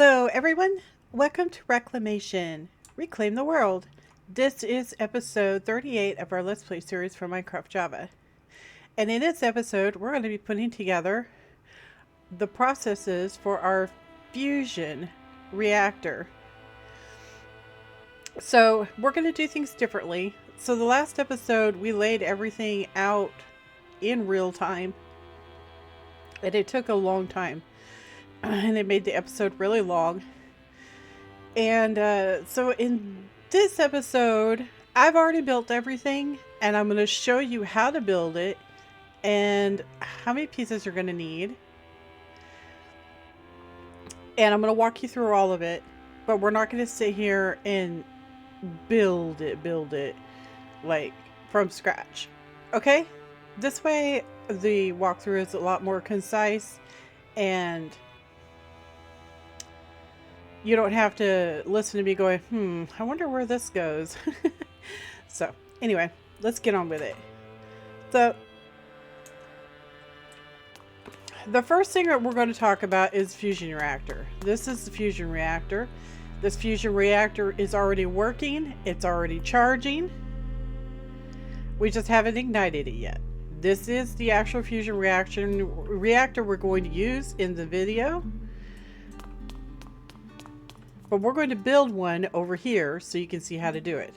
Hello, everyone. Welcome to Reclamation. Reclaim the world. This is episode 38 of our Let's Play series for Minecraft Java. And in this episode, we're going to be putting together the processes for our fusion reactor. So we're going to do things differently. So the last episode, we laid everything out in real time. And it took a long time. And it made the episode really long. And so in this episode, I've already built everything, and I'm going to show you how to build it and how many pieces you're going to need. And I'm going to walk you through all of it, but we're not going to sit here and build it like from scratch. Okay? This way the walkthrough is a lot more concise, and you don't have to listen to me going, I wonder where this goes. So, anyway, let's get on with it. So, the first thing that we're going to talk about is fusion reactor. This is the fusion reactor. This fusion reactor is already working. It's already charging. We just haven't ignited it yet. This is the actual fusion reactor we're going to use in the video. But we're going to build one over here so you can see how to do it.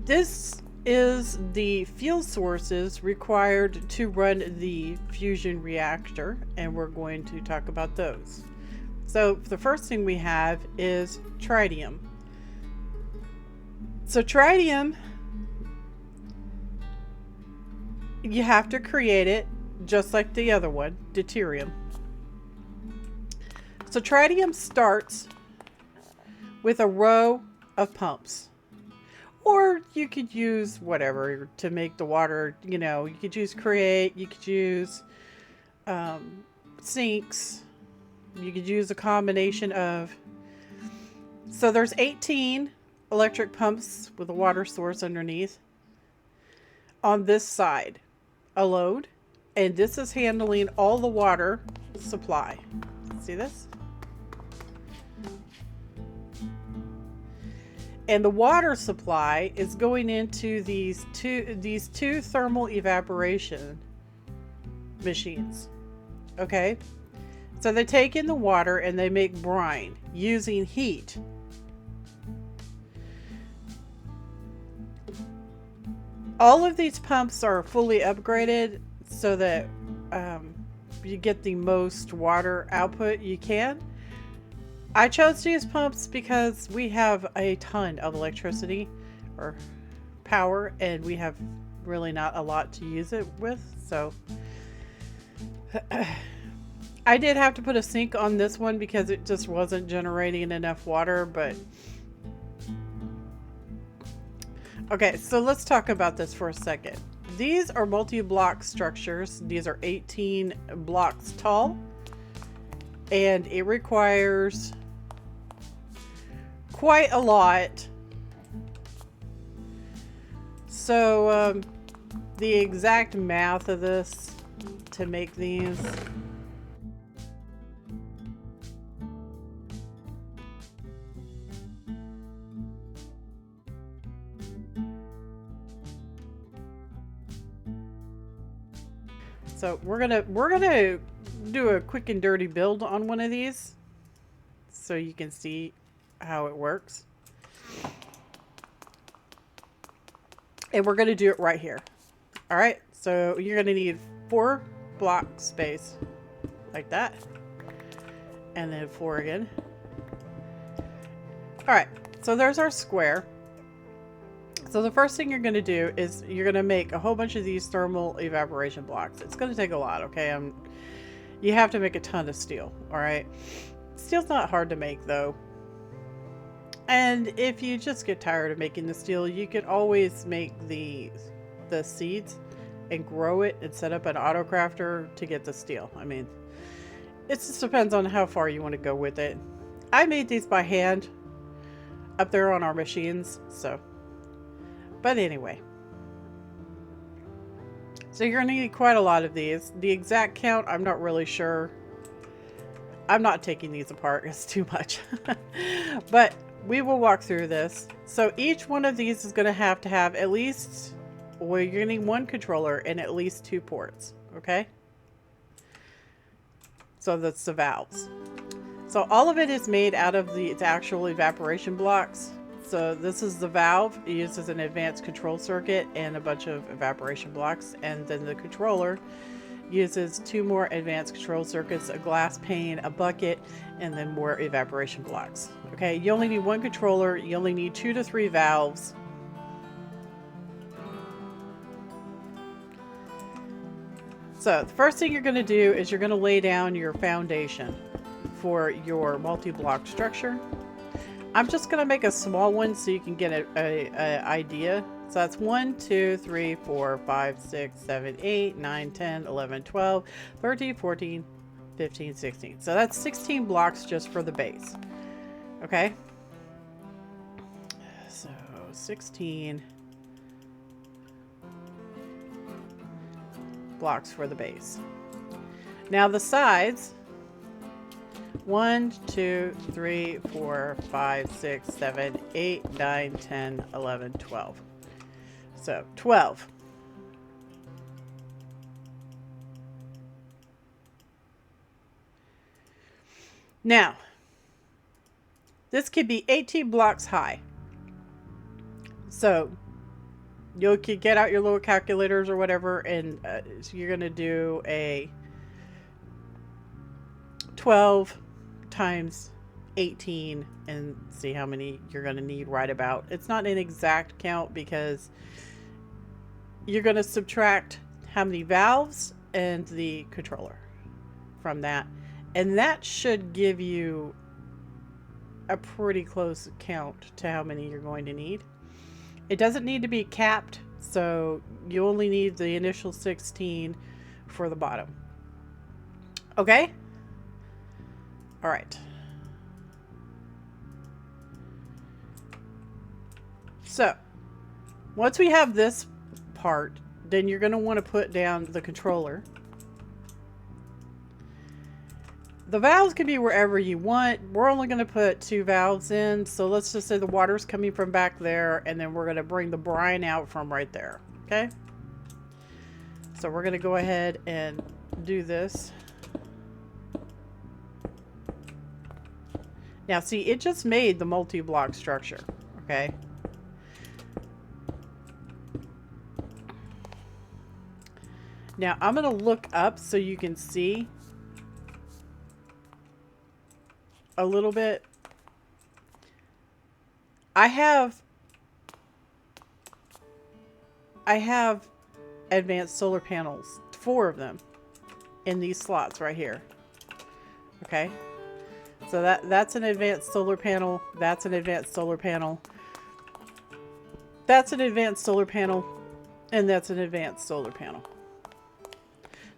This is the fuel sources required to run the fusion reactor, and we're going to talk about those. So the first thing we have is tritium. So tritium, you have to create it just like the other one, deuterium. So tritium starts with a row of pumps, or you could use whatever to make the water, you could use create, you could use sinks, you could use a combination of, so there's 18 electric pumps with a water source underneath on this side, a load, and this is handling all the water supply. See this? And the water supply is going into these two thermal evaporation machines. Okay? So they take in the water and they make brine using heat. All of these pumps are fully upgraded so that you get the most water output you can. I chose to use pumps because we have a ton of electricity or power, and we have really not a lot to use it with. So I did have to put a sink on this one because it just wasn't generating enough water, but okay, so let's talk about this for a second. These are multi-block structures. These are 18 blocks tall, and it requires quite a lot. So the exact math of this to make these, so we're gonna do a quick and dirty build on one of these so you can see how it works. And we're going to do it right here. All right, so you're going to need 4 block space like that, and then 4 again. All right, so there's our square. So the first thing you're going to do is you're going to make a whole bunch of these thermal evaporation blocks. It's going to take a lot, okay? You have to make a ton of steel, all right? Steel's not hard to make though. And if you just get tired of making the steel, you could always make the seeds and grow it and set up an auto crafter to get the steel. I mean, it just depends on how far you want to go with it. I made these by hand up there on our machines, so. But anyway. So you're going to need quite a lot of these. The exact count, I'm not really sure. I'm not taking these apart. It's too much. But we will walk through this. So each one of these is going to have at least, well, you're going to need one controller and at least 2 ports. Okay? So that's the valves. So all of it is made out of the actual evaporation blocks. So this is the valve. It uses an advanced control circuit and a bunch of evaporation blocks. And then the controller uses 2 more advanced control circuits, a glass pane, a bucket, and then more evaporation blocks. Okay, you only need 1 controller. You only need 2 to 3 valves. So the first thing you're going to do is you're going to lay down your foundation for your multi-block structure. I'm just going to make a small one so you can get an idea. So that's 1, 2, 3, 4, 5, 6, 7, 8, 9, 10, 11, 12, 13, 14, 15, 16. So that's 16 blocks just for the base. Okay? So 16 blocks for the base. Now the sides, 1, 2, 3, 4, 5, 6, 7, 8, 9, 10, 11, 12. So 12. Now, this could be 18 blocks high. So you could get out your little calculators or whatever, and so you're going to do a 12 times 18 and see how many you're going to need right about. It's not an exact count because you're going to subtract how many valves and the controller from that. And that should give you a pretty close count to how many you're going to need. It doesn't need to be capped, so you only need the initial 16 for the bottom. Okay? All right. So, once we have this part, then you're going to want to put down the controller. The valves can be wherever you want. We're only going to put 2 valves in. So let's just say the water's coming from back there, and then we're going to bring the brine out from right there. Okay? So we're going to go ahead and do this. Now see, it just made the multi-block structure. Okay? Now I'm going to look up so you can see a little bit. I have advanced solar panels, 4 of them in these slots right here. Okay, so that's an advanced solar panel, that's an advanced solar panel, that's an advanced solar panel, and that's an advanced solar panel.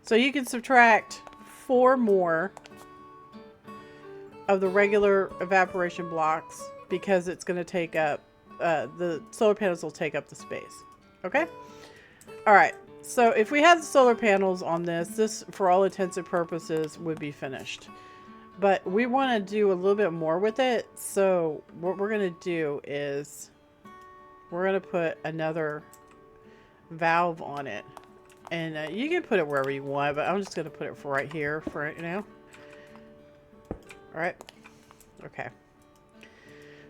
So you can subtract 4 more of the regular evaporation blocks because it's going to take up, the solar panels will take up the space. Okay? Alright, so if we had the solar panels on this, for all intents and purposes, would be finished. But we want to do a little bit more with it, so what we're going to do is we're going to put another valve on it. And you can put it wherever you want, but I'm just going to put it for right here for right now. Alright. Okay.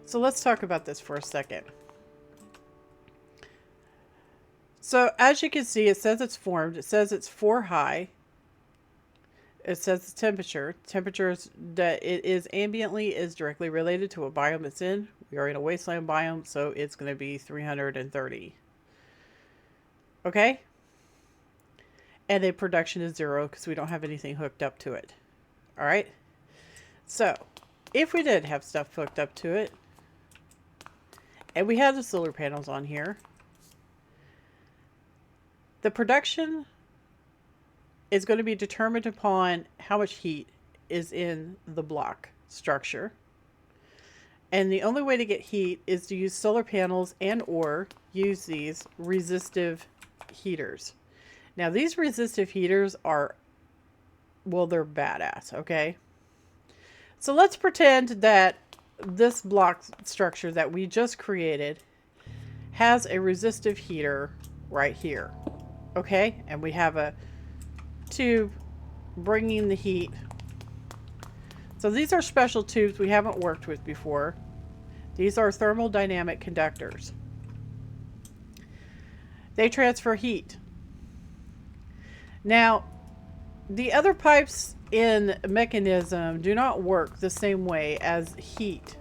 So let's talk about this for a second. So as you can see, it says it's formed. It says it's 4 high. It says the temperature. Temperatures that it is ambiently is directly related to what biome it's in. We are in a wasteland biome, so it's going to be 330. Okay? And the production is 0 because we don't have anything hooked up to it. Alright? So, if we did have stuff hooked up to it, and we have the solar panels on here, the production is going to be determined upon how much heat is in the block structure. And the only way to get heat is to use solar panels and or use these resistive heaters. Now these resistive heaters are, well, they're badass, okay? So let's pretend that this block structure that we just created has a resistive heater right here. Okay, and we have a tube bringing the heat. So these are special tubes we haven't worked with before. These are thermodynamic conductors. They transfer heat. Now, the other pipes in mechanism do not work the same way as heat.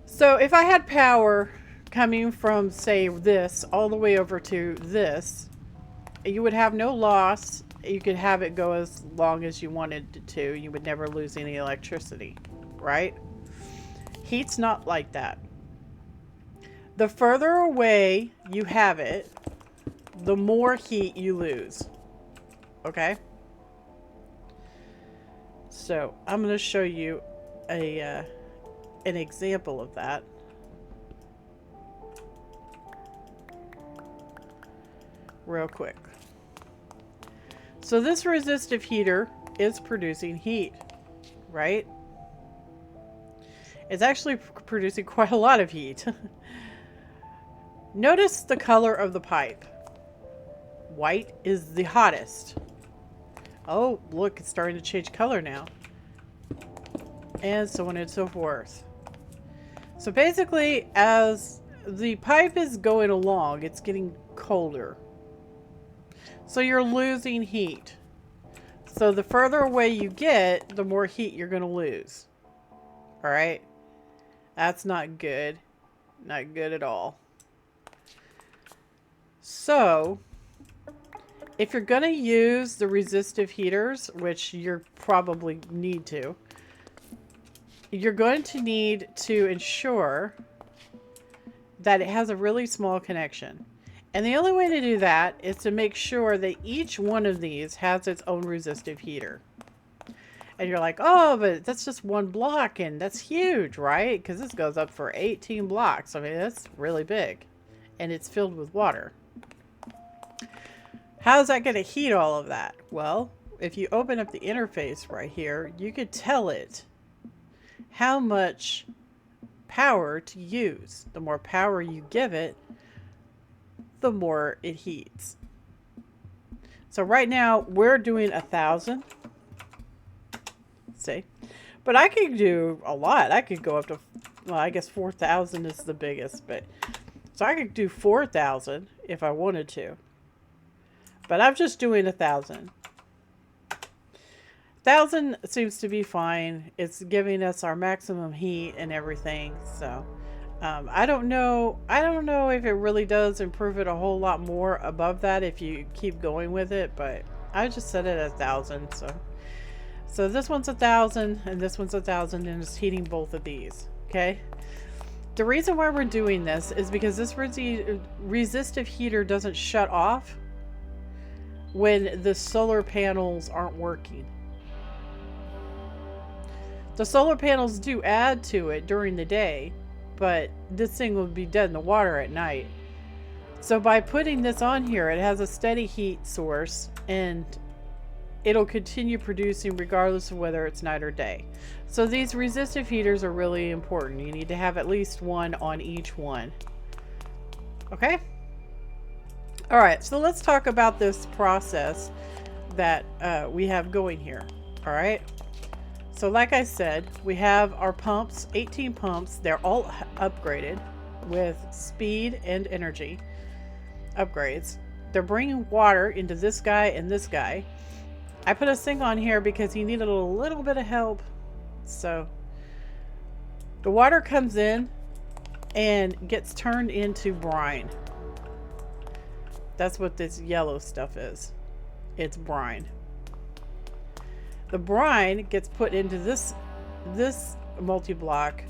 So if I had power coming from, say, this all the way over to this, you would have no loss. You could have it go as long as you wanted it to. You would never lose any electricity, right? Heat's not like that. The further away you have it, the more heat you lose. Okay? So I'm going to show you an example of that. Real quick. So this resistive heater is producing heat, right? It's actually producing quite a lot of heat. Notice the color of the pipe. White is the hottest. Oh, look, it's starting to change color now. And so on and so forth. So basically, as the pipe is going along, it's getting colder. So you're losing heat. So the further away you get, the more heat you're going to lose. Alright? That's not good. Not good at all. So, if you're going to use the resistive heaters, which you probably need to, you're going to need to ensure that it has a really small connection. And the only way to do that is to make sure that each one of these has its own resistive heater. And you're like, oh, but that's just one block and that's huge, right? Because this goes up for 18 blocks. I mean, that's really big. And it's filled with water. How's that going to heat all of that? Well, if you open up the interface right here, you could tell it how much power to use. The more power you give it, the more it heats. So right now we're doing 1,000. See, but I could do a lot. I could go up to, well, I guess 4,000 is the biggest, but so I could do 4,000 if I wanted to. But I'm just doing 1,000. 1,000 seems to be fine. It's giving us our maximum heat and everything. So I don't know if it really does improve it a whole lot more above that if you keep going with it, but I just set it at 1,000. So this one's 1,000 and this one's 1,000, and it's heating both of these. Okay. The reason why we're doing this is because this resistive heater doesn't shut off when the solar panels aren't working. The solar panels do add to it during the day, but this thing will be dead in the water at night. So by putting this on here, it has a steady heat source and it'll continue producing regardless of whether it's night or day. So these resistive heaters are really important. You need to have at least one on each one. Okay? Alright, so let's talk about this process that we have going here. Alright? So like I said, we have our pumps, 18 pumps. They're all upgraded with speed and energy upgrades. They're bringing water into this guy and this guy. I put a sink on here because he needed a little bit of help. So the water comes in and gets turned into brine. That's what this yellow stuff is. It's brine. The brine gets put into this multi-block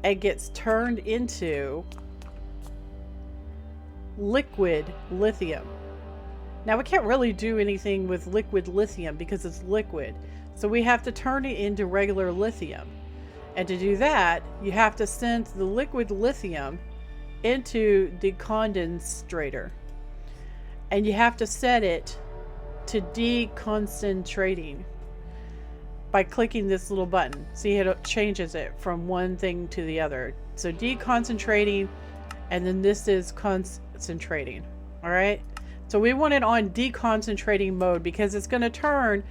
and gets turned into liquid lithium. Now we can't really do anything with liquid lithium because it's liquid. So we have to turn it into regular lithium. And to do that, you have to send the liquid lithium into the condensator. And you have to set it to deconcentrating by clicking this little button. See, it changes it from one thing to the other. So deconcentrating, and then this is concentrating. All right. So we want it on deconcentrating mode because it's going to turn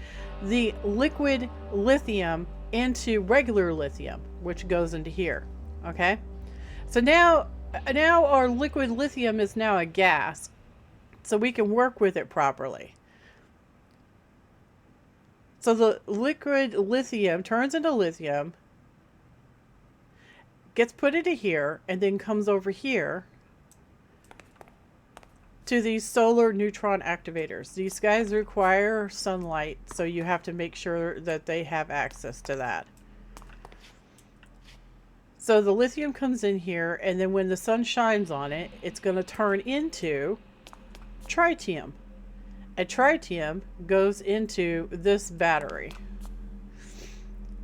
the liquid lithium into regular lithium, which goes into here. Okay. So now our liquid lithium is now a gas, so we can work with it properly. So the liquid lithium turns into lithium, gets put into here, and then comes over here to these solar neutron activators. These guys require sunlight, so you have to make sure that they have access to that. So the lithium comes in here, and then when the sun shines on it, it's going to turn into tritium. And tritium goes into this battery.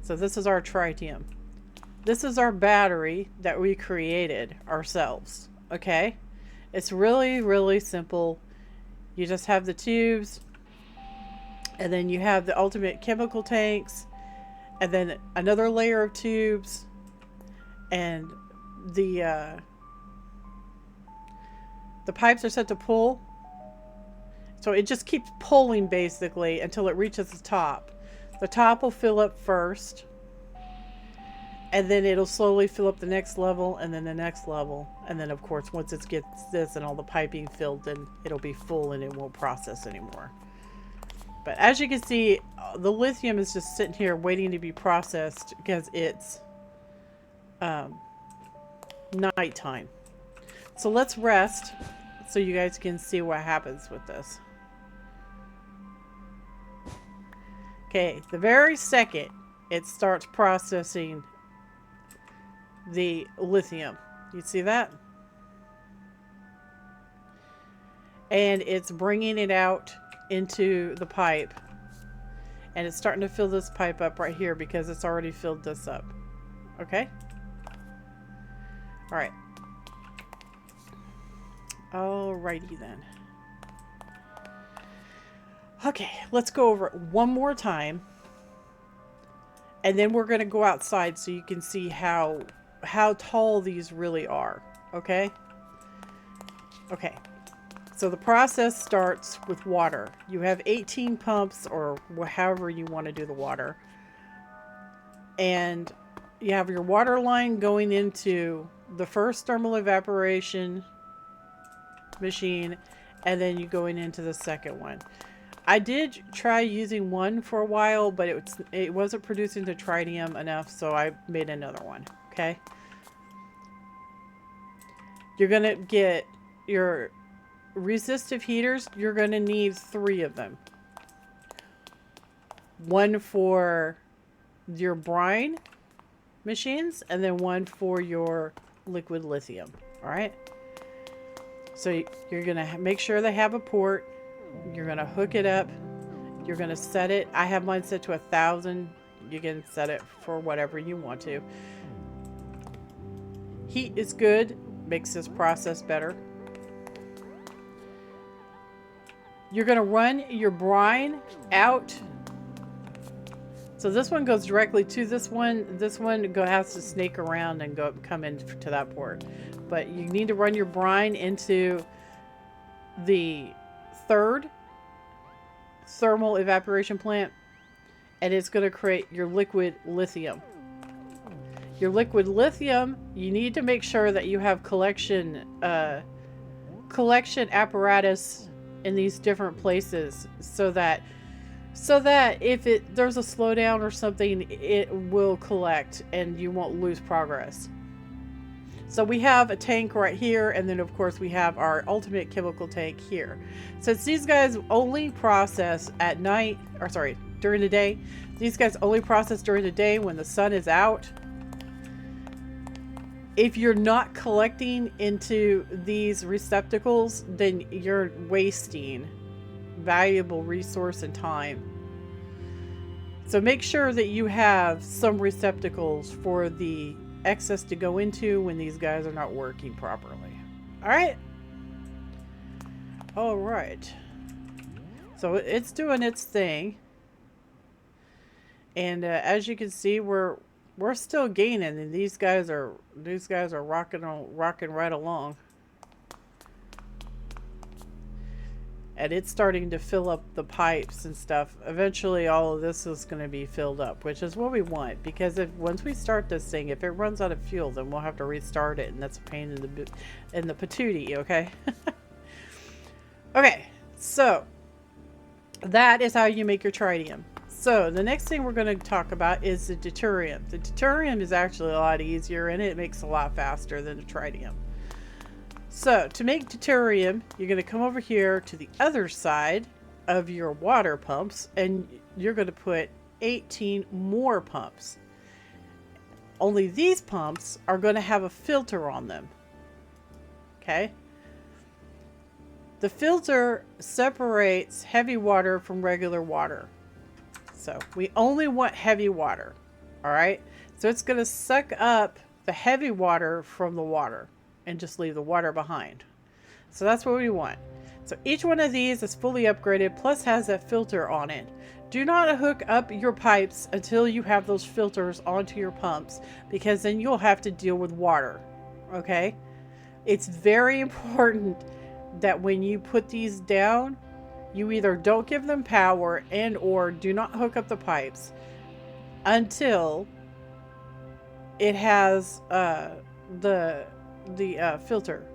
So this is our tritium. This is our battery that we created ourselves. Okay? It's really, really simple. You just have the tubes, and then you have the ultimate chemical tanks, and then another layer of tubes, and the pipes are set to pull. So it just keeps pulling basically until it reaches the top. The top will fill up first, and then it'll slowly fill up the next level, and then the next level. And then of course, once it gets this and all the piping filled, then it'll be full and it won't process anymore. But as you can see, the lithium is just sitting here waiting to be processed because it's nighttime. So let's rest so you guys can see what happens with this. Okay, the very second it starts processing the lithium. You see that? And it's bringing it out into the pipe. And it's starting to fill this pipe up right here because it's already filled this up. Okay? Alright. Alrighty then. Okay, let's go over it one more time. And then we're going to go outside so you can see how tall these really are. Okay? Okay. So the process starts with water. You have 18 pumps, or however you want to do the water. And you have your water line going into the first thermal evaporation machine, and then you going into the second one. I did try using one for a while, but it wasn't producing the tritium enough, so I made another one. Okay? You're going to get your resistive heaters. You're going to need 3 of them. One for your brine machines, and then one for your liquid lithium. Alright? So you're going to make sure they have a port. You're going to hook it up. You're going to set it. I have mine set to 1,000. You can set it for whatever you want to. Heat is good. Makes this process better. You're going to run your brine out. So this one goes directly to this one. This one has to snake around and come into that port. But you need to run your brine into the 3rd thermal evaporation plant, and it's going to create your liquid lithium. Your liquid lithium, you need to make sure that you have collection apparatus in these different places so that if there's a slowdown or something, it will collect and you won't lose progress. So we have a tank right here, and then of course we have our ultimate chemical tank here. Since these guys only process at night, or sorry, during the day, these guys only process during the day when the sun is out. If you're not collecting into these receptacles, then you're wasting valuable resource and time. So make sure that you have some receptacles for the excess to go into when these guys are not working properly. Alright. Alright. So it's doing its thing. And as you can see, we're still gaining, and these guys are rocking right along. And it's starting to fill up the pipes and stuff. Eventually all of this is going to be filled up, which is what we want, because if once we start this thing, if it runs out of fuel, then we'll have to restart it, and that's a pain in the patootie, okay? Okay, so that is how you make your tritium. So the next thing we're going to talk about is the deuterium. The deuterium is actually a lot easier, and it makes a lot faster than the tritium. So to make deuterium, you're going to come over here to the other side of your water pumps, and you're going to put 18 more pumps. Only these pumps are going to have a filter on them. Okay? The filter separates heavy water from regular water. So we only want heavy water. All right? So it's going to suck up the heavy water from the water and just leave the water behind. So that's what we want. So each one of these is fully upgraded, plus has that filter on it. Do not hook up your pipes until you have those filters onto your pumps, because then you'll have to deal with water. Okay? It's very important that when you put these down, you either don't give them power and or do not hook up the pipes until it has the filter.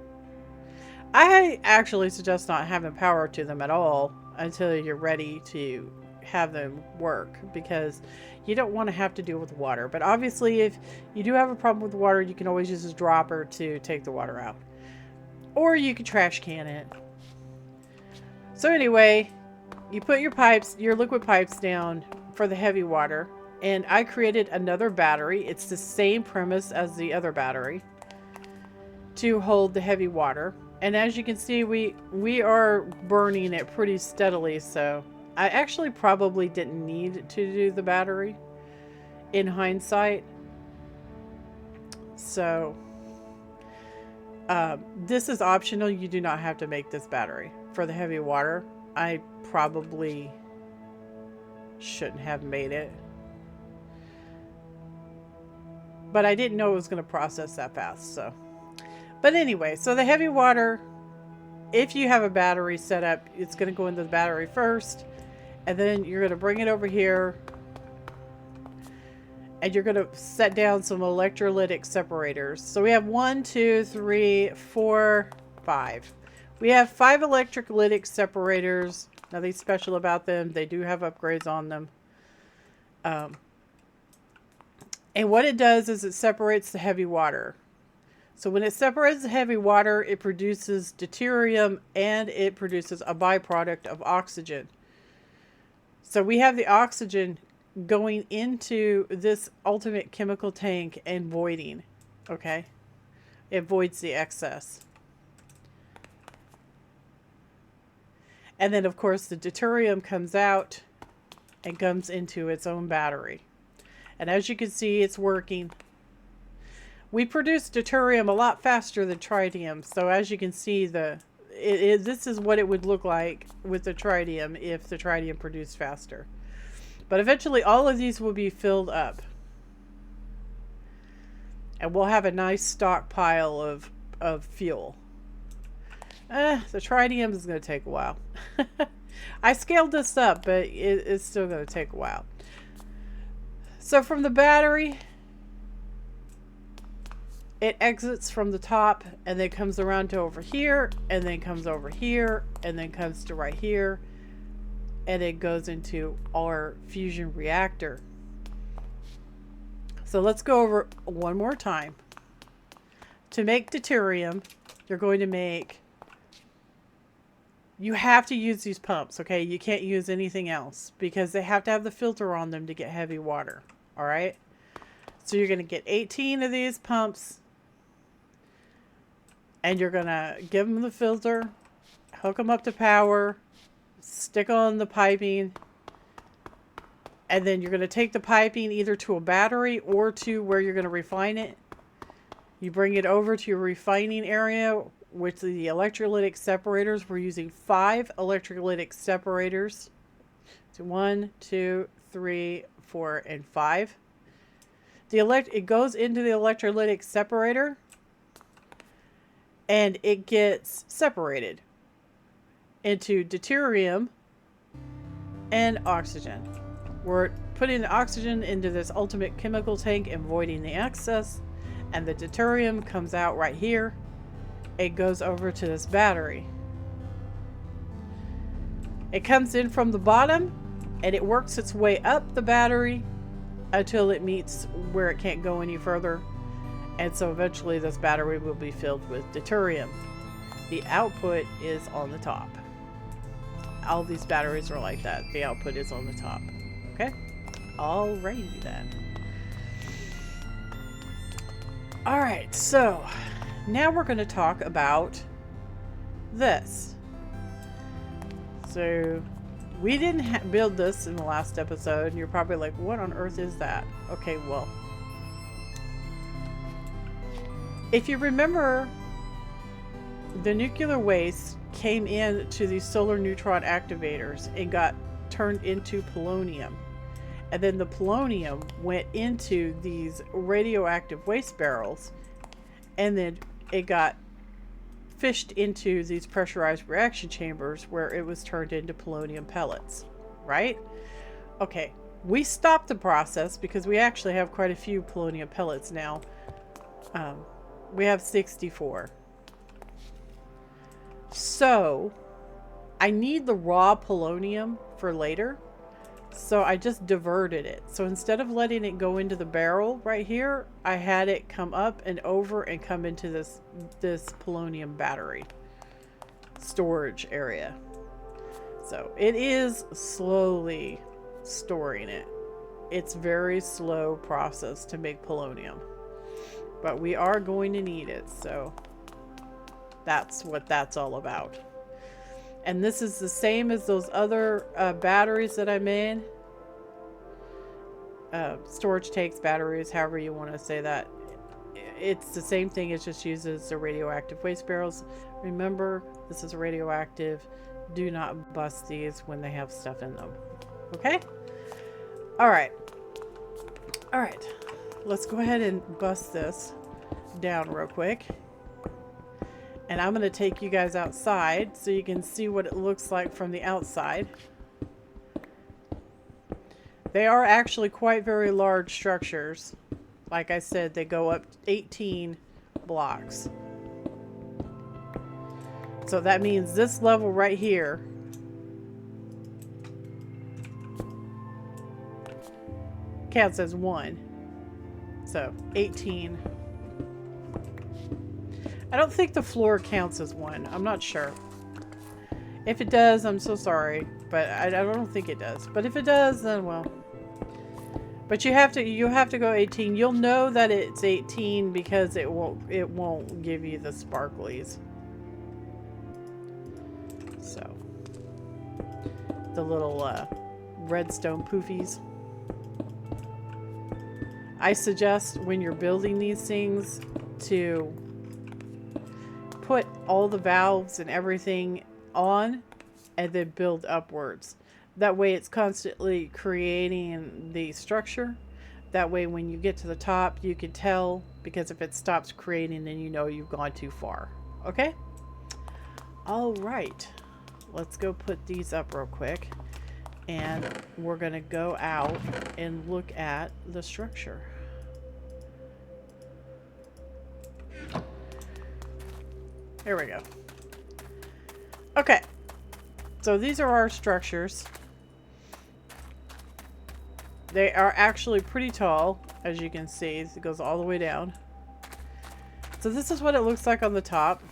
I actually suggest not having power to them at all until you're ready to have them work, because you don't want to have to deal with water. But obviously if you do have a problem with water, you can always use a dropper to take the water out, or you can trash can it. So anyway, you put your liquid pipes down for the heavy water, and I created another battery. It's the same premise as the other battery to hold the heavy water. And as you can see, we are burning it pretty steadily, so I actually probably didn't need to do the battery in hindsight. So this is optional. You do not have to make this battery for the heavy water. I probably shouldn't have made it, but I didn't know it was going to process that fast. So, but anyway, so the heavy water, if you have a battery set up, it's going to go into the battery first, and then you're going to bring it over here, and you're going to set down some electrolytic separators. So we have 1, 2, 3, 4, 5. We have 5 electrolytic separators. Nothing special about them. They do have upgrades on them. And what it does is it separates the heavy water. So when it separates the heavy water, it produces deuterium, and it produces a byproduct of oxygen. So we have the oxygen going into this ultimate chemical tank and voiding. Okay? It voids the excess. And then, of course, the deuterium comes out and comes into its own battery. And as you can see, it's working. We produce deuterium a lot faster than tritium. So as you can see, this is what it would look like with the tritium if the tritium produced faster. But eventually, all of these will be filled up. And we'll have a nice stockpile of fuel. The tritium is going to take a while. I scaled this up, but it's still going to take a while. So from the battery, it exits from the top, and then comes around to over here, and then comes over here, and then comes to right here, and it goes into our fusion reactor. So let's go over one more time. To make deuterium, you're going to make... You have to use these pumps, okay? You can't use anything else, because they have to have the filter on them to get heavy water, all right? So you're going to get 18 of these pumps, and you're going to give them the filter, hook them up to power, stick on the piping, and then you're going to take the piping either to a battery or to where you're going to refine it. You bring it over to your refining area, with the electrolytic separators. We're using 5 electrolytic separators. So 1, 2, 3, 4, and 5. It goes into the electrolytic separator and it gets separated into deuterium and oxygen. We're putting the oxygen into this ultimate chemical tank and voiding the excess, and the deuterium comes out right here. It goes over to this battery. It comes in from the bottom and it works its way up the battery until it meets where it can't go any further. And so eventually this battery will be filled with deuterium. The output is on the top. All these batteries are like that. The output is on the top. Okay? Alrighty then. Alright, so now we're going to talk about this. So we didn't build this in the last episode, and you're probably like, what on earth is that? Okay, well, if you remember, the nuclear waste came in to these solar neutron activators and got turned into polonium. And then the polonium went into these radioactive waste barrels, and then it got fished into these pressurized reaction chambers where it was turned into polonium pellets, right? Okay, we stopped the process because we actually have quite a few polonium pellets now. We have 64. So I need the raw polonium for later. So I just diverted it. So instead of letting it go into the barrel right here, I had it come up and over and come into this polonium battery storage area. So it is slowly storing it. It's very slow process to make polonium, but we are going to need it. So that's what that's all about. And this is the same as those other batteries that I made. Storage tanks, batteries, however you want to say that. It's the same thing. It just uses the radioactive waste barrels. Remember, this is radioactive. Do not bust these when they have stuff in them. Okay? Alright. Alright. Let's go ahead and bust this down real quick. And I'm going to take you guys outside so you can see what it looks like from the outside. They are actually quite very large structures. Like I said, they go up 18 blocks. So that means this level right here counts as 1. So 18. I don't think the floor counts as 1. I'm not sure. If it does, I'm so sorry, but I don't think it does. But if it does, then well. But you have to go 18. You'll know that it's 18 because it won't give you the sparklies. So the little redstone poofies. I suggest when you're building these things to put all the valves and everything on and then build upwards. That way it's constantly creating the structure. That way when you get to the top you can tell, because if it stops creating then you know you've gone too far. Okay? Alright. Let's go put these up real quick. And we're going to go out and look at the structure. There we go. Okay. So these are our structures. They are actually pretty tall, as you can see. It goes all the way down. So this is what it looks like on the top.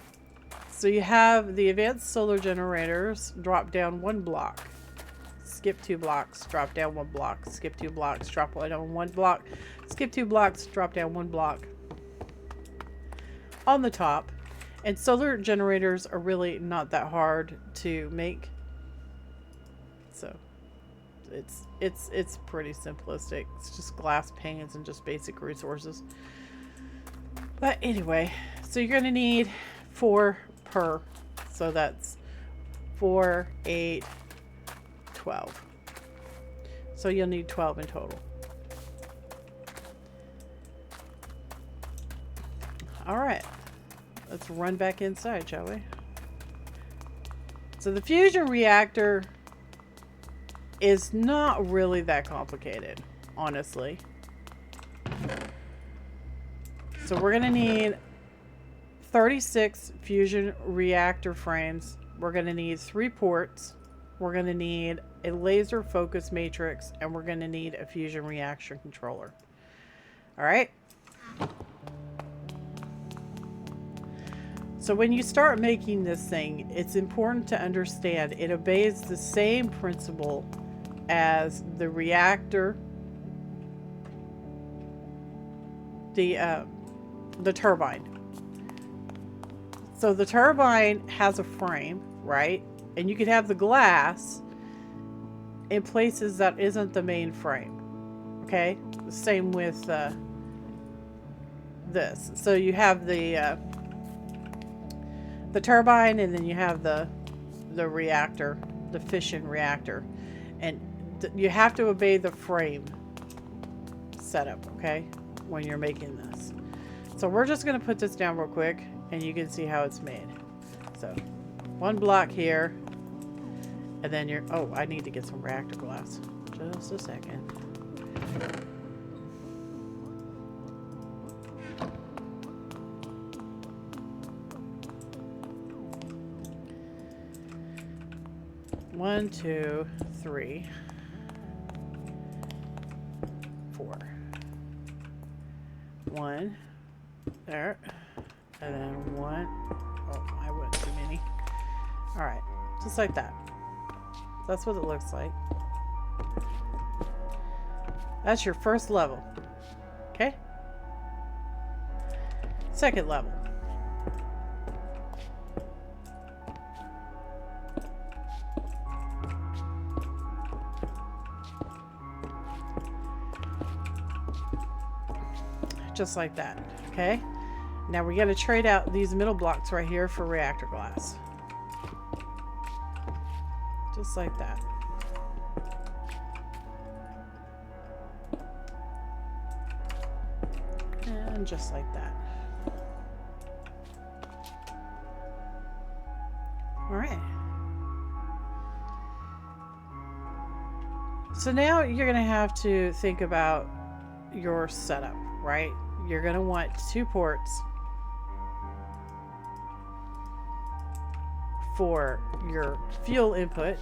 So you have the advanced solar generators drop down 1 block. Skip 2 blocks, drop down 1 block. Skip 2 blocks, drop down 1 block. Skip 2 blocks, drop down 1 block. On the top. And solar generators are really not that hard to make. So it's pretty simplistic. It's just glass panes and just basic resources. But anyway, so you're going to need 4 per. So that's 4, 8, 12. So you'll need 12 in total. All right, let's run back inside, shall we? So the fusion reactor is not really that complicated, honestly. So we're gonna need 36 fusion reactor frames. We're gonna need 3 ports. We're gonna need a laser focus matrix, and we're gonna need a fusion reaction controller. All right. So when you start making this thing, it's important to understand it obeys the same principle as the reactor, the turbine. So the turbine has a frame, right? And you can have the glass in places that isn't the main frame. Okay? Same with this. So you have the turbine, and then you have the reactor, the fission reactor, and you have to obey the frame setup, okay, when you're making this. So we're just going to put this down real quick, and you can see how it's made. So 1 block here, and then you're, oh, I need to get some reactor glass. Just a second. One, 2, 3, 4. 1 there, and then 1. Oh, I went too many. All right, just like that. That's what it looks like. That's your first level. Okay. Second level. Just like that. Okay. Now we got to trade out these middle blocks right here for reactor glass. Just like that. And just like that. All right. So now you're going to have to think about your setup, right? You're going to want 2 ports for your fuel input.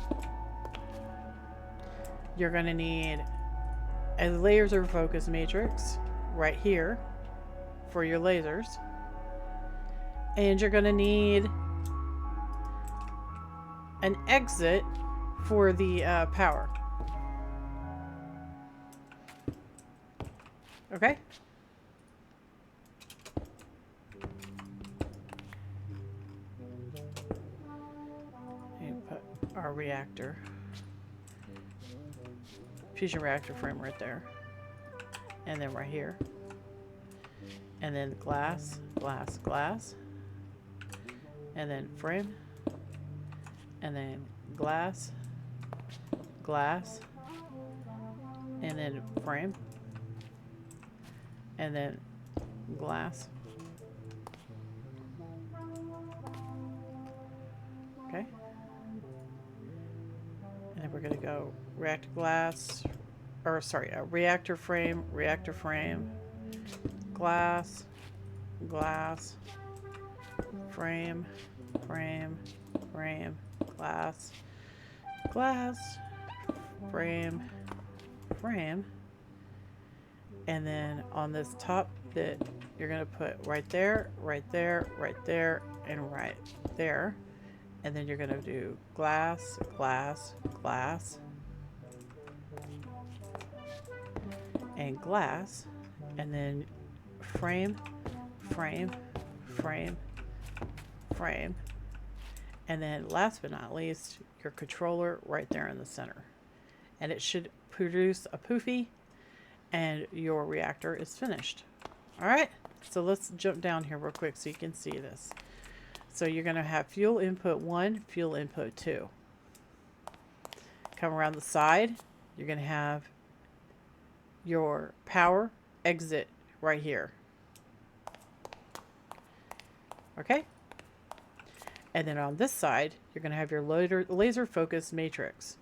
You're going to need a laser focus matrix right here for your lasers. And you're going to need an exit for the power. Okay? And put our reactor, fusion reactor frame right there. And then right here. And then glass, glass, glass. And then frame. And then glass, glass. And then frame. And then glass. Okay. And then we're going to go reactor glass, or sorry, reactor frame, glass, glass, frame, frame, frame, glass, glass, frame, frame. And then on this top bit, you're going to put right there, right there, right there, and right there. And then you're going to do glass, glass, glass, and glass. And then frame, frame, frame, frame. And then last but not least, your controller right there in the center. And it should produce a poofy, and your reactor is finished. All right, so let's jump down here real quick so you can see this. So you're going to have fuel input 1, fuel input 2. Come around the side, you're going to have your power exit right here. Okay? And then on this side, you're going to have your laser focus matrix.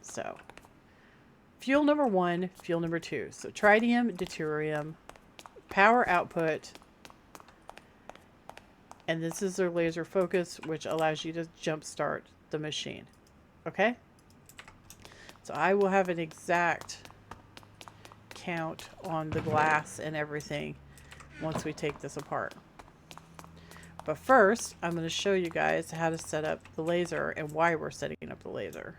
So, fuel number 1, fuel number 2. So tritium, deuterium, power output, and this is their laser focus, which allows you to jumpstart the machine. Okay? So I will have an exact count on the glass and everything once we take this apart. But first, I'm going to show you guys how to set up the laser and why we're setting up the laser.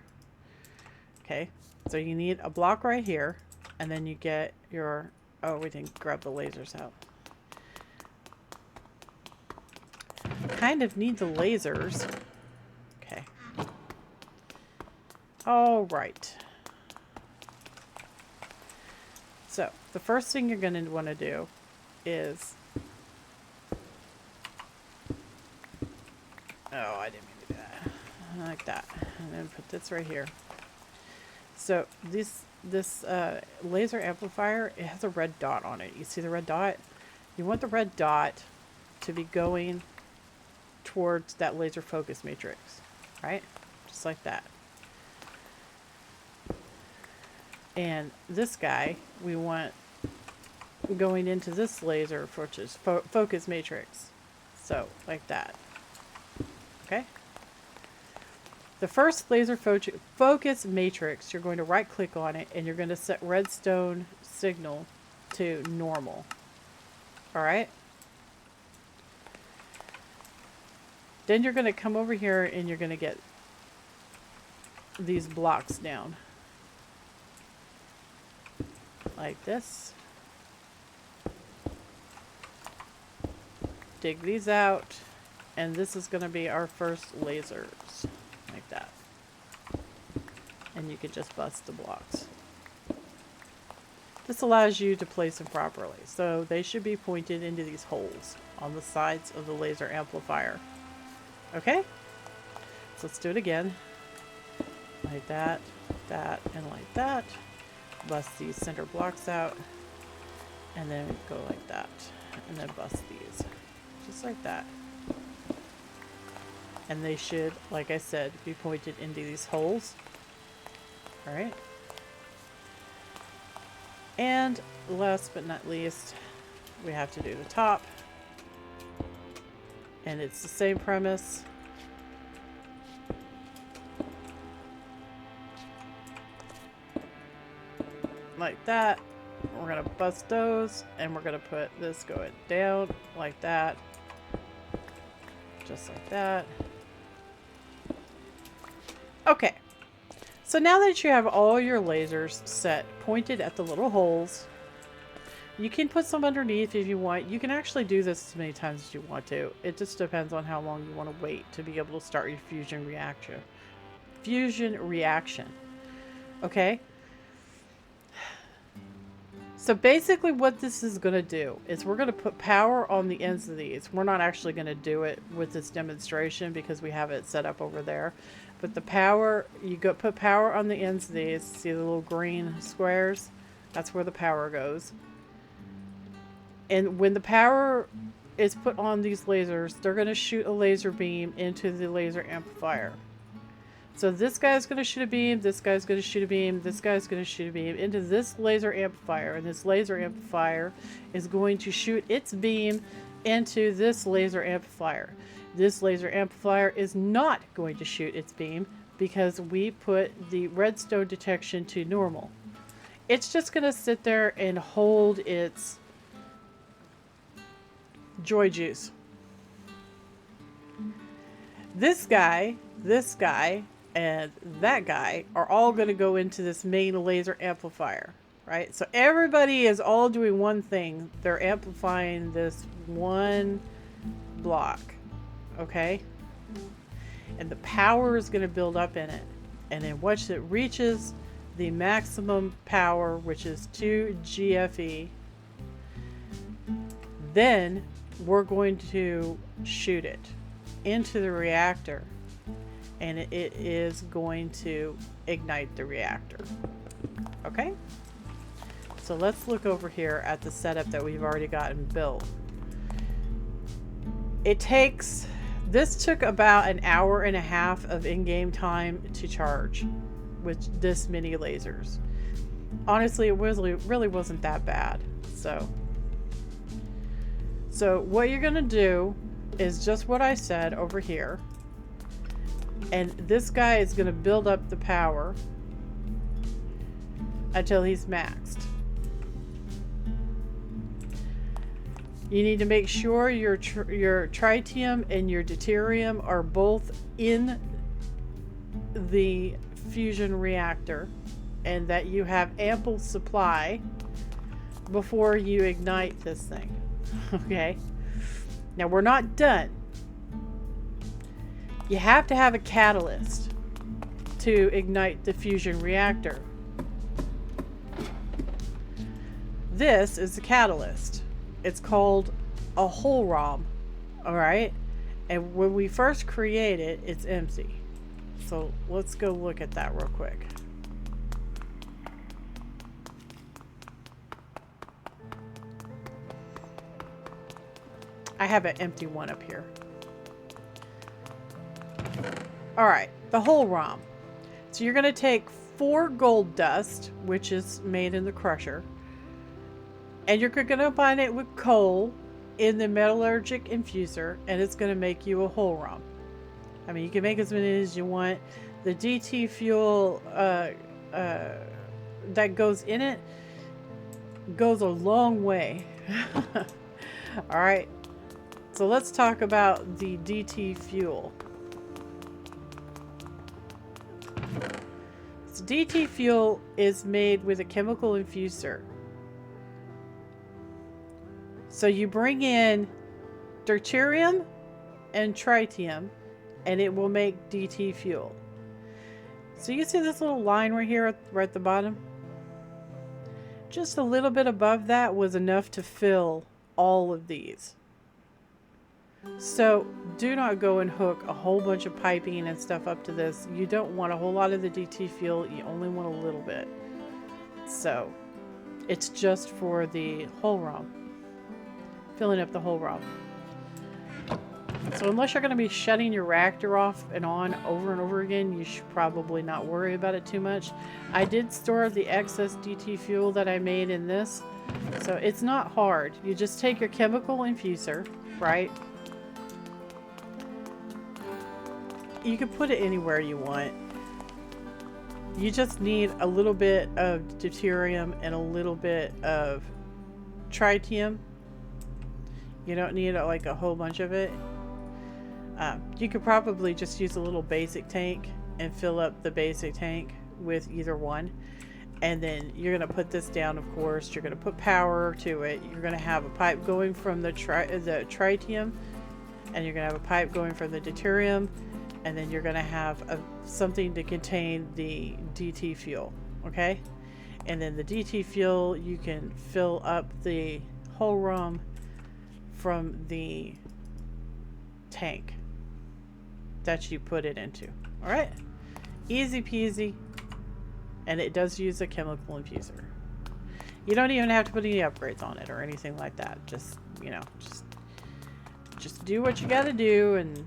Okay, so you need a block right here, and then you get your, oh, we didn't grab the lasers out. Kind of need the lasers. Okay. All right. So the first thing you're going to want to do is, oh, I didn't mean to do that. Like that. And then put this right here. So this laser amplifier, it has a red dot on it. You see the red dot? You want the red dot to be going towards that laser focus matrix, right? Just like that. And this guy, we want going into this laser focus matrix. So, like that. Okay? The first laser focus matrix, you're going to right click on it and you're going to set redstone signal to normal. Alright? Then you're going to come over here and you're going to get these blocks down. Like this. Dig these out. And this is going to be our first lasers. Like that. And you can just bust the blocks. This allows you to place them properly. So they should be pointed into these holes on the sides of the laser amplifier. Okay? So let's do it again. Like that, that, and like that. Bust these center blocks out. And then go like that. And then bust these. Just like that. And they should, like I said, be pointed into these holes. Alright. And last but not least, we have to do the top. And it's the same premise. Like that. We're going to bust those. And we're going to put this going down like that. Just like that. Okay. So now that you have all your lasers set pointed at the little holes, you can put some underneath if you want. You can actually do this as many times as you want to. It just depends on how long you want to wait to be able to start your fusion reaction. Okay? So basically what this is going to do is we're going to put power on the ends of these. We're not actually going to do it with this demonstration because we have it set up over there. But the power, put power on the ends of these. See the little green squares? That's where the power goes. And when the power is put on these lasers, they're going to shoot a laser beam into the laser amplifier. So this guy's going to shoot a beam, this guy's going to shoot a beam, this guy's going to shoot a beam into this laser amplifier. And this laser amplifier is going to shoot its beam into this laser amplifier. This laser amplifier is not going to shoot its beam because we put the redstone detection to normal. It's just going to sit there and hold its joy juice. This guy, and that guy are all going to go into this main laser amplifier, right? So everybody is all doing one thing. They're amplifying this one block, okay? And the power is going to build up in it. And then once it reaches the maximum power, which is 2 GFE, then we're going to shoot it into the reactor, and it is going to ignite the reactor. Okay? So let's look over here at the setup that we've already gotten built. This took about an hour and a half of in-game time to charge with this many lasers. Honestly, it really wasn't that bad. So what you're gonna do is just what I said over here, and this guy is gonna build up the power until he's maxed. You need to make sure your tritium and your deuterium are both in the fusion reactor, and that you have ample supply before you ignite this thing. Okay? Now we're not done. You have to have a catalyst to ignite the fusion reactor. This is the catalyst. It's called a whole ROM. Alright? And when we first create it, it's empty. So let's go look at that real quick. I have an empty one up here. Alright, the whole ROM. So you're going to take 4 gold dust, which is made in the crusher, and you're going to combine it with coal in the metallurgic infuser, and it's going to make you a whole ROM. I mean, you can make as many as you want. The DT fuel that goes in it goes a long way. Alright. So let's talk about the DT fuel. So DT fuel is made with a chemical infuser. So you bring in deuterium and tritium, and it will make DT fuel. So you see this little line right here, right at the bottom? Just a little bit above that was enough to fill all of these. So do not go and hook a whole bunch of piping and stuff up to this. You don't want a whole lot of the DT fuel. You only want a little bit. So it's just for the whole ROM. Filling up the whole ROM. So unless you're going to be shutting your reactor off and on over and over again, you should probably not worry about it too much. I did store the excess DT fuel that I made in this. So it's not hard. You just take your chemical infuser, right? You can put it anywhere you want. You just need a little bit of deuterium and a little bit of tritium. You don't need like a whole bunch of it. You could probably just use a little basic tank and fill up the basic tank with either one. And then you're going to put this down, of course. You're going to put power to it. You're going to have a pipe going from the tritium, and you're going to have a pipe going from the deuterium, and then you're going to have something to contain the DT fuel. Okay? And then the DT fuel, you can fill up the whole ROM from the tank that you put it into. Alright? Easy peasy. And it does use a chemical infuser. You don't even have to put any upgrades on it or anything like that. Just, you know, just do what you gotta do and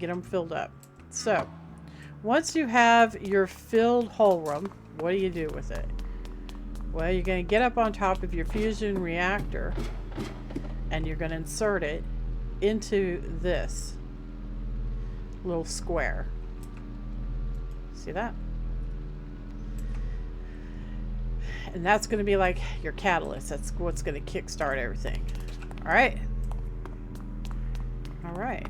get them filled up. So, once you have your filled whole ROM, what do you do with it? Well, you're going to get up on top of your fusion reactor and you're going to insert it into this little square. See that? And that's going to be like your catalyst. That's what's going to kickstart everything. All right. All right.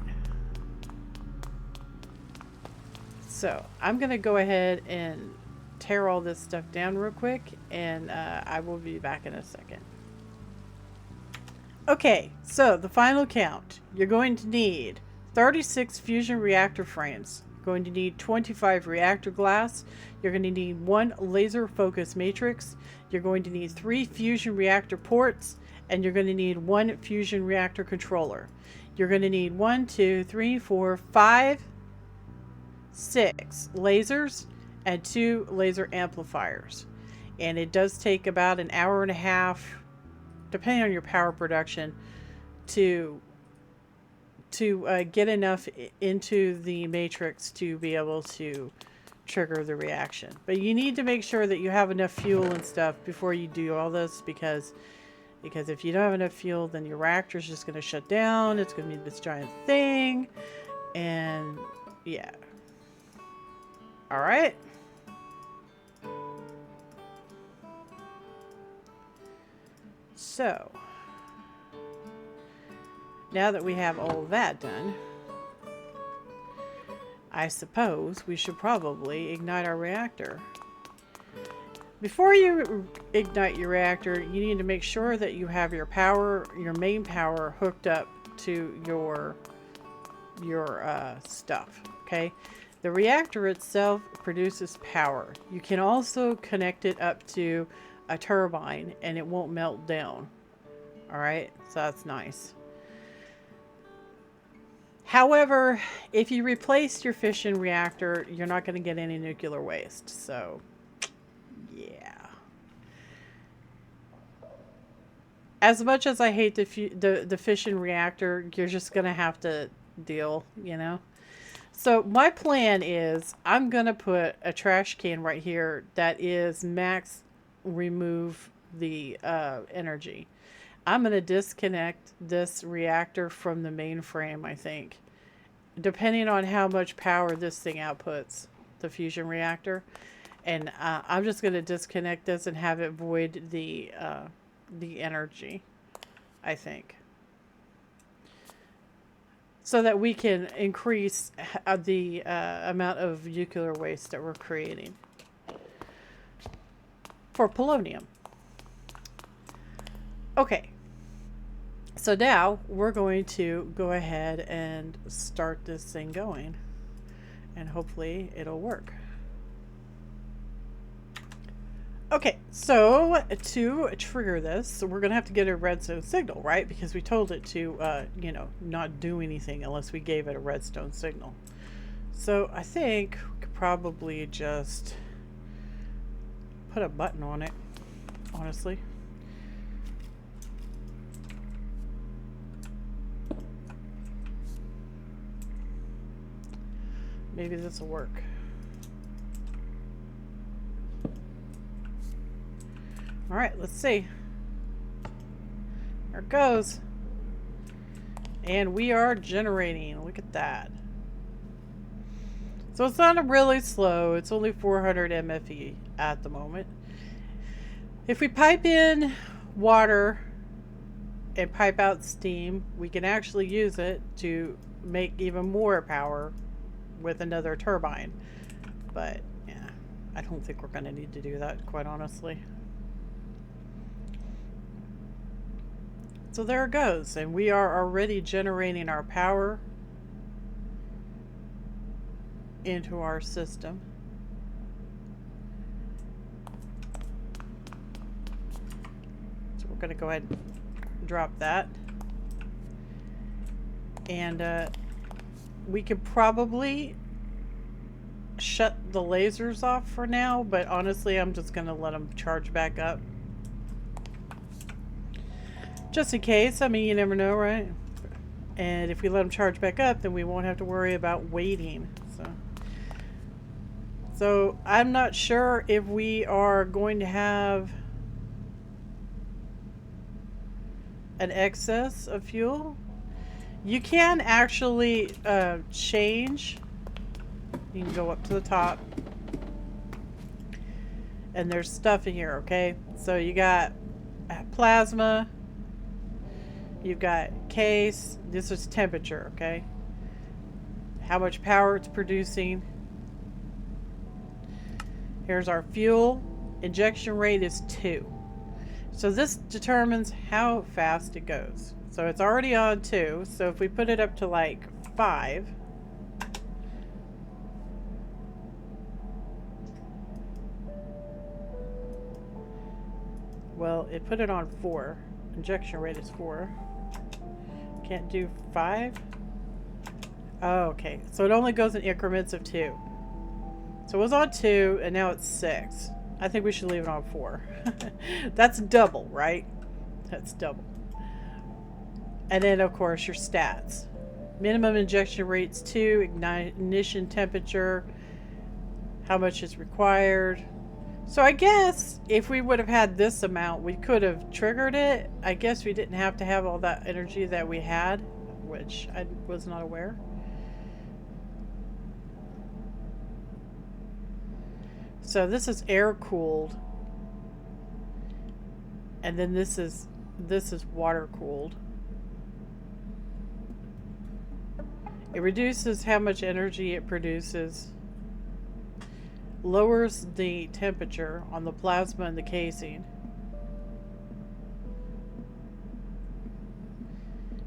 So I'm going to go ahead and tear all this stuff down real quick, and I will be back in a second. Okay, so the final count. You're going to need 36 fusion reactor frames. You're going to need 25 reactor glass. You're going to need 1 laser focus matrix. You're going to need 3 fusion reactor ports and you're going to need 1 fusion reactor controller. You're going to need 1, 2, 3, 4, 5, 6 lasers and 2 laser amplifiers. And it does take about an hour and a half, depending on your power production, to get enough into the matrix to be able to trigger the reaction. But you need to make sure that you have enough fuel and stuff before you do all this, because if you don't have enough fuel, then your reactor is just going to shut down. It's going to be this giant thing, and yeah. All right. So now that we have all of that done, I suppose we should probably ignite our reactor. Before you ignite your reactor, you need to make sure that you have your power, your main power, hooked up to your stuff, okay? The reactor itself produces power. You can also connect it up to a turbine and it won't melt down. All right, so that's nice. However, if you replace your fission reactor, you're not going to get any nuclear waste. So, yeah. As much as I hate the fission reactor, you're just going to have to deal, you know. So my plan is I'm going to put a trash can right here that is max remove the energy. I'm going to disconnect this reactor from the mainframe, I think. Depending on how much power this thing outputs, the fusion reactor. And I'm just going to disconnect this and have it void the energy, I think. So that we can increase the amount of nuclear waste that we're creating for polonium. Okay. So now we're going to go ahead and start this thing going, and hopefully it'll work. Okay, so to trigger this, we're going to have to get a redstone signal, right? Because we told it to, you know, not do anything unless we gave it a redstone signal. So I think we could probably just put a button on it, honestly. Maybe this will work. All right, let's see. There it goes. And we are generating. Look at that. So it's not really slow. It's only 400 MFE at the moment. If we pipe in water and pipe out steam, we can actually use it to make even more power with another turbine. But yeah, I don't think we're going to need to do that, quite honestly. So there it goes, and we are already generating our power into our system. So we're going to go ahead and drop that. And we could probably shut the lasers off for now, but honestly, I'm just going to let them charge back up. Just in case. I mean, you never know, right? And if we let them charge back up, then we won't have to worry about waiting. So I'm not sure if we are going to have an excess of fuel. You can actually change. You can go up to the top. And there's stuff in here, okay? So you got plasma. You've got case. This is temperature, okay? How much power it's producing. Here's our fuel. Injection rate is 2. So this determines how fast it goes. So it's already on 2. So if we put it up to like 5. Well, it put it on 4. Injection rate is 4. Can't do 5? Oh, okay. So it only goes in increments of 2. So it was on 2, and now it's 6. I think we should leave it on 4. That's double, right? That's double. And then, of course, your stats. Minimum injection rate's 2. Ignition temperature. How much is required. So I guess if we would have had this amount, we could have triggered it. I guess we didn't have to have all that energy that we had, which I was not aware. So this is air cooled. And then this is water cooled. It reduces how much energy it produces. Lowers the temperature on the plasma and the casing.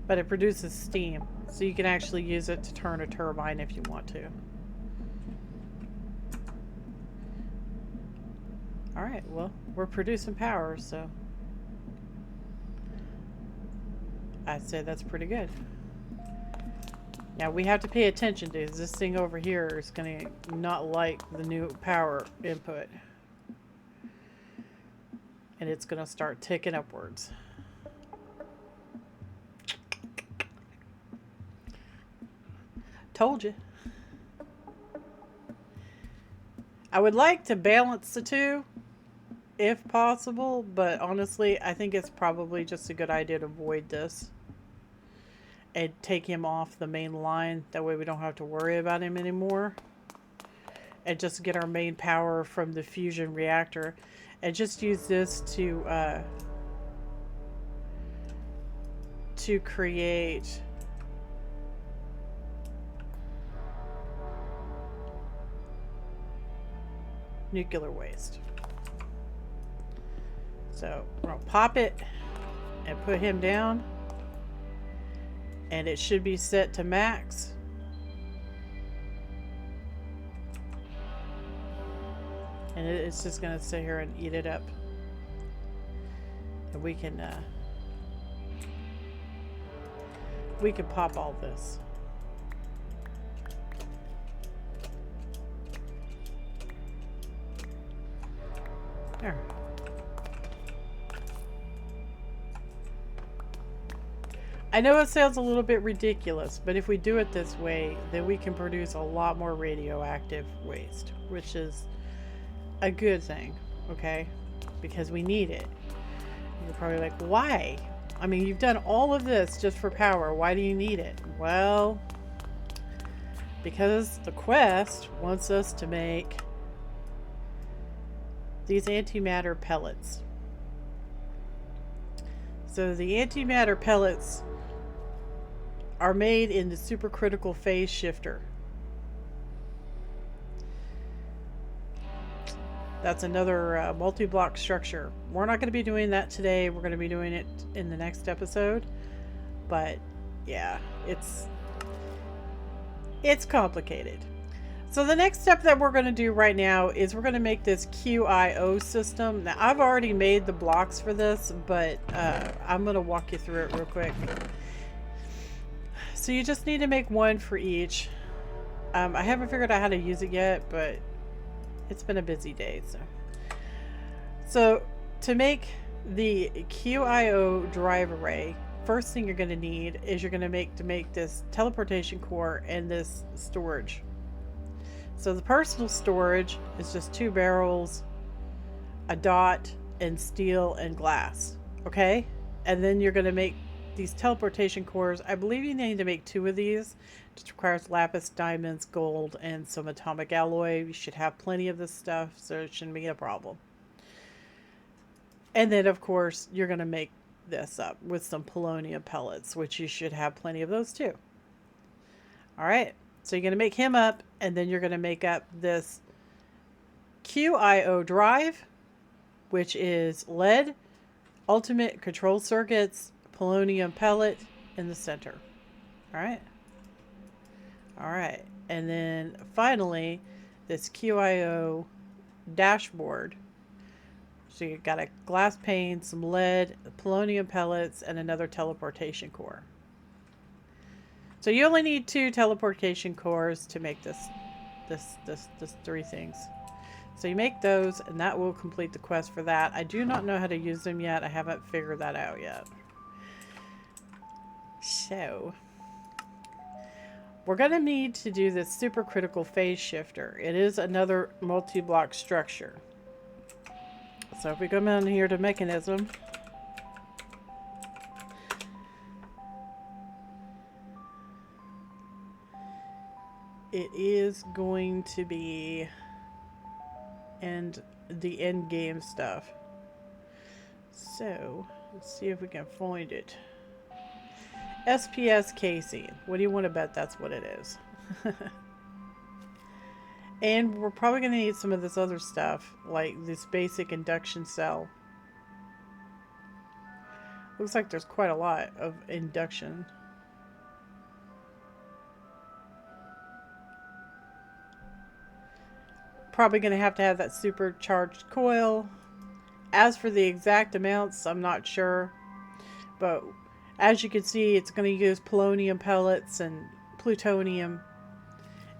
But it produces steam, so you can actually use it to turn a turbine if you want to. Alright, well, we're producing power, so I'd say that's pretty good. Now we have to pay attention to this thing over here is going to not like the new power input. And it's going to start ticking upwards. Told you. I would like to balance the two if possible, but honestly, I think it's probably just a good idea to avoid this. And take him off the main line. That way we don't have to worry about him anymore. And just get our main power from the fusion reactor. And just use this to create nuclear waste. So we're going to pop it and put him down. And it should be set to max. And it's just going to sit here and eat it up. And we can pop all this. There. I know it sounds a little bit ridiculous, but if we do it this way, then we can produce a lot more radioactive waste, which is a good thing, okay? Because we need it. You're probably like, why? I mean, you've done all of this just for power. Why do you need it? Well, because the quest wants us to make these antimatter pellets. So the antimatter pellets are made in the supercritical phase shifter. That's another multi-block structure. We're not going to be doing that today. We're going to be doing it in the next episode. But yeah, it's complicated. So the next step that we're going to do right now is we're going to make this QIO system. Now I've already made the blocks for this, but I'm going to walk you through it real quick. So you just need to make one for each. I haven't figured out how to use it yet, but it's been a busy day. So to make the QIO drive array, first thing you're going to need is you're going to make this teleportation core and this storage. So the personal storage is just 2 barrels, a dot, and steel and glass. Okay? And then you're going to make these teleportation cores. I believe you need to make 2 of these. It just requires lapis, diamonds, gold, and some atomic alloy. You should have plenty of this stuff, so it shouldn't be a problem. And then, of course, you're going to make this up with some polonium pellets, which you should have plenty of those too. All right. So you're going to make him up, and then you're going to make up this QIO drive, which is lead, ultimate control circuits, polonium pellet in the center. All right. All right. And then finally, this QIO dashboard, So you got a glass pane, some lead, polonium pellets, and another teleportation core. So you only need 2 teleportation cores to make this 3 things. So you make those, and that will complete the quest for that. I do not know how to use them yet. I haven't figured that out yet. So we're going to need to do this supercritical phase shifter. It is another multi-block structure. So if we come down here to mechanism, it is going to be the end game stuff. So let's see if we can find it. SPS casing. What do you want to bet that's what it is? And we're probably going to need some of this other stuff, like this basic induction cell. Looks like there's quite a lot of induction. Probably going to have that supercharged coil. As for the exact amounts, I'm not sure. But as you can see, it's going to use polonium pellets and plutonium.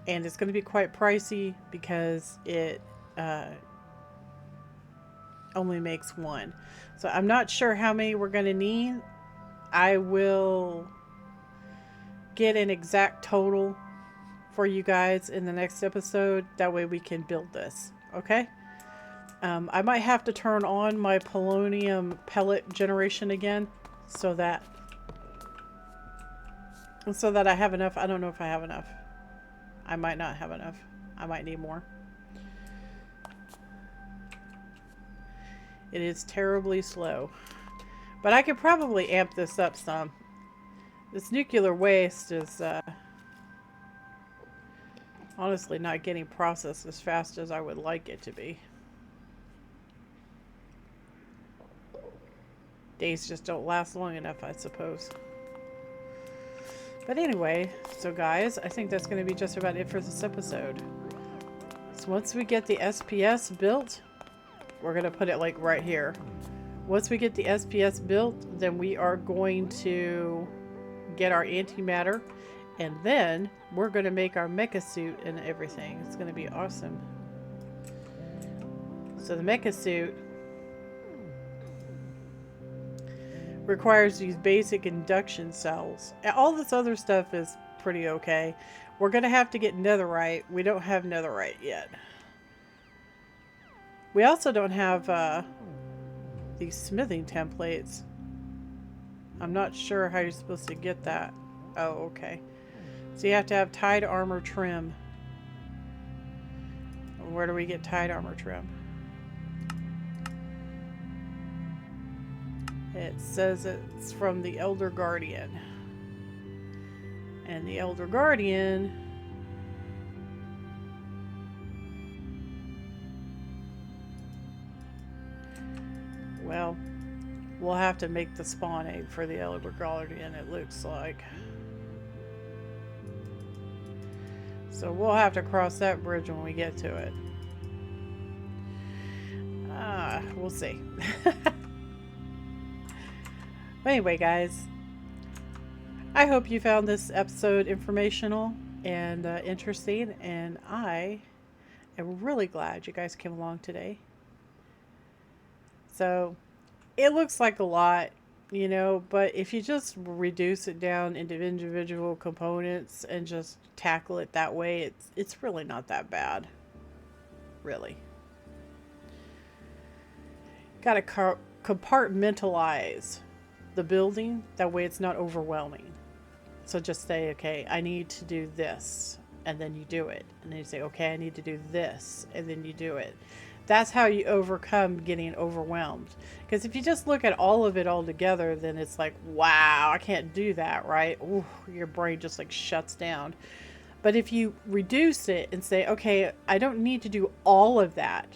And it's going to be quite pricey because it only makes 1. So I'm not sure how many we're going to need. I will get an exact total for you guys in the next episode. That way we can build this. Okay? I might have to turn on my polonium pellet generation again so that I have enough. I don't know if I have enough. I might not have enough. I might need more. It is terribly slow. But I could probably amp this up some. This nuclear waste is honestly not getting processed as fast as I would like it to be. Days just don't last long enough, I suppose. But anyway, so guys, I think that's going to be just about it for this episode. So once we get the SPS built, we're going to put it like right here. Once we get the SPS built, then we are going to get our antimatter, and then we're going to make our mecha suit and everything. It's going to be awesome. So the mecha suit requires these basic induction cells. All this other stuff is pretty okay. We're going to have to get netherite. We don't have netherite yet. We also don't have these smithing templates. I'm not sure how you're supposed to get that. Oh, okay. So you have to have tied armor trim. Where do we get tied armor trim? It says it's from the Elder Guardian. And the Elder Guardian well, we'll have to make the spawn egg for the Elder Guardian, it looks like. So we'll have to cross that bridge when we get to it. We'll see. Anyway, guys, I hope you found this episode informational and interesting, and I am really glad you guys came along today. So it looks like a lot, you know, but if you just reduce it down into individual components and just tackle it that way, it's really not that bad. Really. Got to compartmentalize the building, that way it's not overwhelming. So just say, okay, I need to do this, and then you do it, and then you say, okay, I need to do this, and then you do it. That's how you overcome getting overwhelmed. Because if you just look at all of it all together, then it's like, wow, I can't do that, right? Ooh, your brain just like shuts down. But if you reduce it and say, okay, I don't need to do all of that,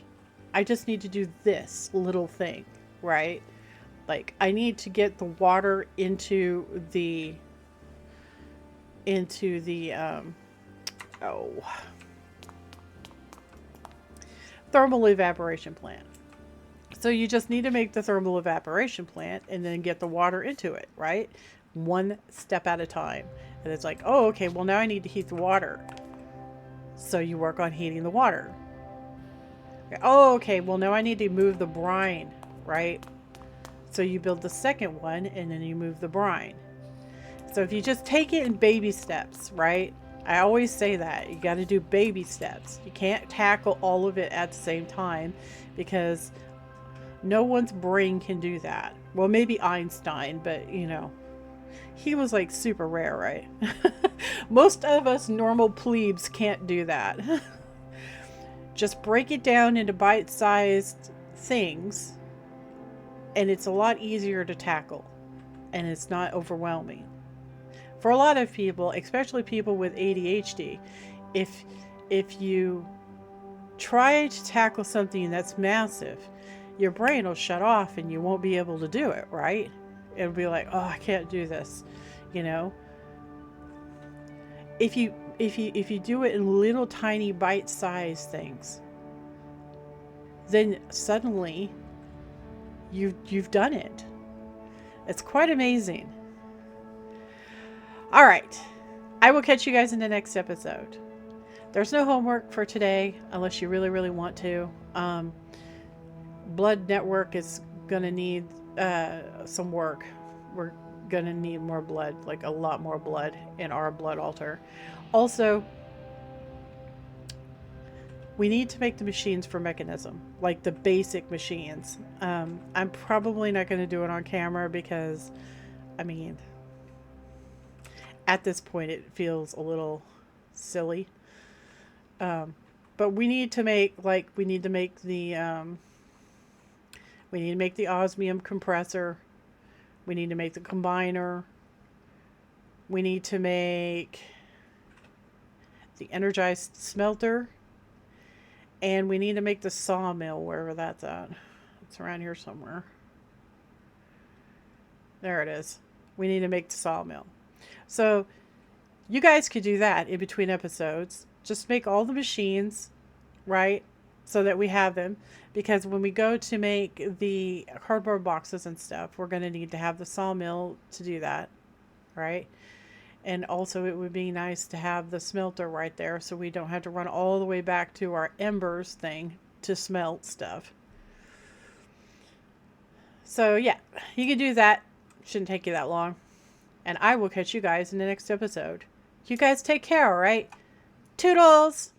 I just need to do this little thing, right? Like, I need to get the water into the thermal evaporation plant. So you just need to make the thermal evaporation plant and then get the water into it, right? One step at a time. And it's like, oh, okay, well now I need to heat the water. So you work on heating the water. Oh, okay, well now I need to move the brine, right? So you build the second one and then you move the brine. So if you just take it in baby steps, right? I always say that. You got to do baby steps. You can't tackle all of it at the same time because no one's brain can do that. Well, maybe Einstein, but you know, he was like super rare, right? Most of us normal plebes can't do that. Just break it down into bite-sized things and it's a lot easier to tackle and it's not overwhelming. For a lot of people, especially people with ADHD, if you try to tackle something that's massive, your brain will shut off and you won't be able to do it, right? It'll be like, oh, I can't do this, you know? If you do it in little tiny bite-sized things, then suddenly you've done it. It's quite amazing. All right. I will catch you guys in the next episode. There's no homework for today unless you really, really want to. Blood Network is going to need some work. We're going to need more blood, like a lot more blood in our blood altar. Also, we need to make the machines for mechanism, like the basic machines. I'm probably not going to do it on camera because, I mean, at this point it feels a little silly. But we need to make, like, we need to make the osmium compressor. We need to make the combiner. We need to make the energized smelter. And we need to make the sawmill, wherever that's at. It's around here somewhere. There it is. We need to make the sawmill. So you guys could do that in between episodes. Just make all the machines, right? So that we have them. Because when we go to make the cardboard boxes and stuff, we're going to need to have the sawmill to do that, right? And also it would be nice to have the smelter right there so we don't have to run all the way back to our embers thing to smelt stuff. So yeah, you can do that. Shouldn't take you that long. And I will catch you guys in the next episode. You guys take care, all right? Toodles!